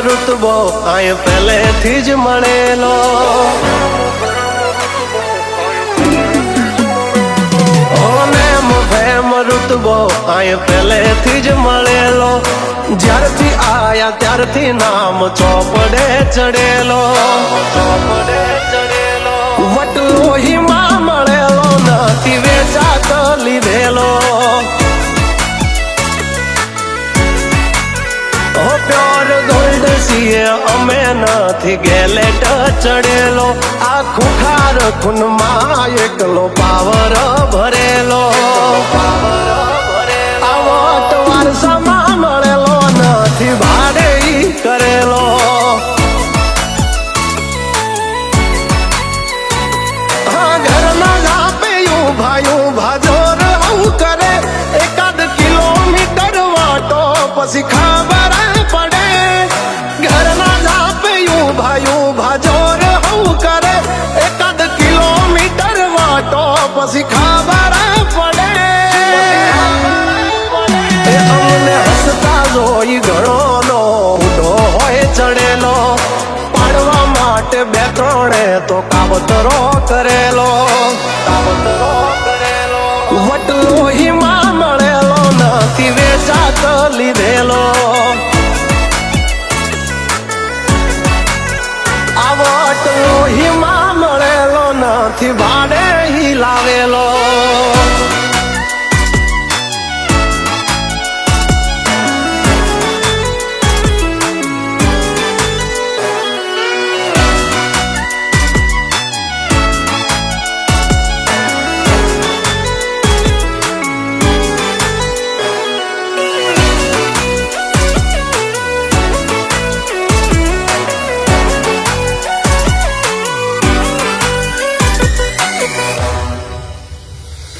ઋતબો આય પહેલેથી જ મળેલો ઋતબો આય પહેલેથી જ મળેલો જ્યારથી આયા ત્યારથી નામ ચોપડે ચડેલો વટલોહીમાં મળેલો નથી વેચાત લીધેલો પ્યોર ગોલ્ડ સીએ અમે નથી ગેલેટ ચડેલો આ ખુખાર ખૂનમાં એકલો પાવર ભરેલો આવટ વારસામાં મળેલો નથી ભાડે કરેલો ઘરના લાપે ભાયું ભાજોર આવું કરે એકાદ કિલોમીટર વાટો પછી ખબર પડે ઘરના લાપે ભાયું ભાજોર આવું કરે એકાદ કિલોમીટર વાટો પછી ખબર પડે અમને હસતા જોઈ ઘણોનો ઉડો હોય ચડેલો પાડવા માટે બે ત્રણે તો કાવતરો કરેલો વટલોહીમાં મળેલો નથી વેચાત લીધેલો આ વટલોહીમાં મળેલો નથી ભાડે લાવેલો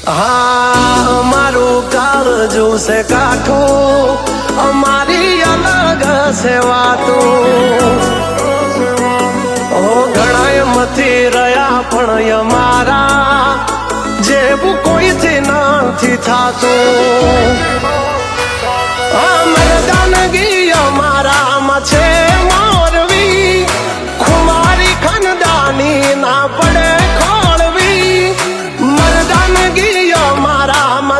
હા અમારું કાળજું છે કાઠું અમારી અલગ છે વાતું ઘણા મથી રહ્યા પણ અમારા જેવું કોઈથી નથી થાતું મરદાનગી અમારામાં છે મોરવી ખુમારી ખનદાની ના પડે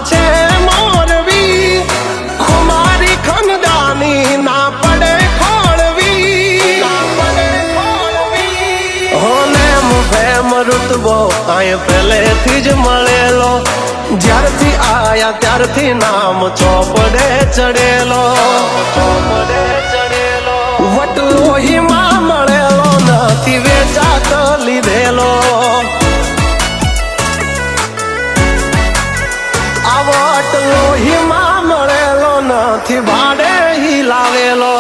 છે મોરવી ખુમારી ખનદાની ના પડે ખોળવી હોને ફેમ ઋતબો આય પહેલેથી જ મળેલો જ્યારથી આયા ત્યારથી નામ ચોપડે ચડેલો વટલોહીમાં મળેલો નથી વેચાત લીધેલો વટલોહીમાં મળેલો નથી ભાડે લાવેલો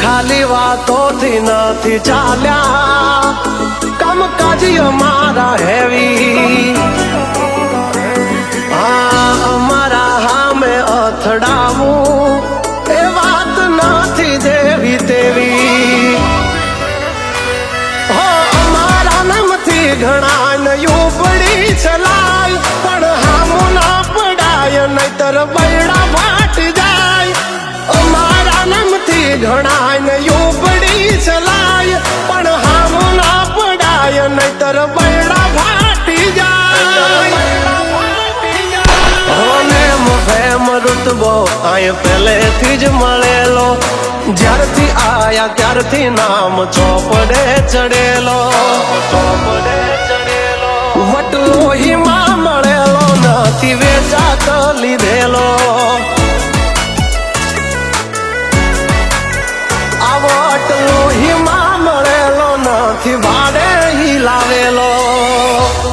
ખાલી વાતોથી નથી ચાલ્યા કામકાજ અમારા હેવી અમારા હામે અથડાવું એ વાત નથી દેવી તેવી અમારા નામથી ઘણા નયું પડી ચલાય પણ હામું ના પડાય નહીતર બૈડા ફાટી જાય અમારા નામથી ઘણા નયું પડી ચલાય પણ હામું ના પડાય નહીતર બૈડા ફાટી જાય ફેમ ઋતબો આય પહેલેથી જ મળેલો જ્યારથી આયા ત્યારથી નામ ચોપડે ચડેલો વટલોહીમાં મળેલો નથી વેચાત લીધેલો આ વટલોહીમાં મળેલો નથી ભાડે લાવેલો